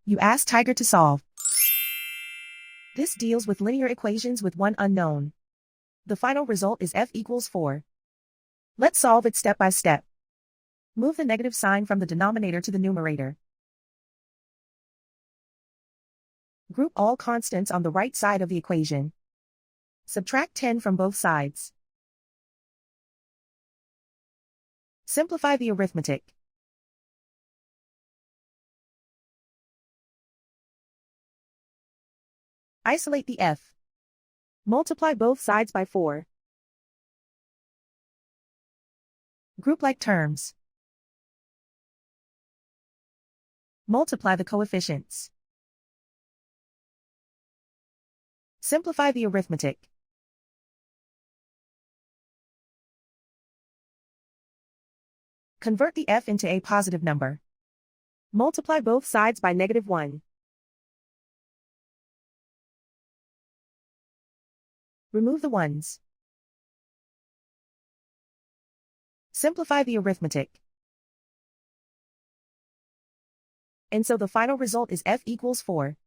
You ask Tiger to solve. This deals with linear equations with one unknown. The final result is f equals 4. Let's solve it step by step. Move the negative sign from the denominator to the numerator. Group all constants on the right side of the equation. Subtract 10 from both sides. Simplify the arithmetic. Isolate the f. Multiply both sides by 4. Group like terms. Multiply the coefficients. Simplify the arithmetic. Convert the f into a positive number. Multiply both sides by -1. Remove the ones. Simplify the arithmetic. And so the final result is f equals 4.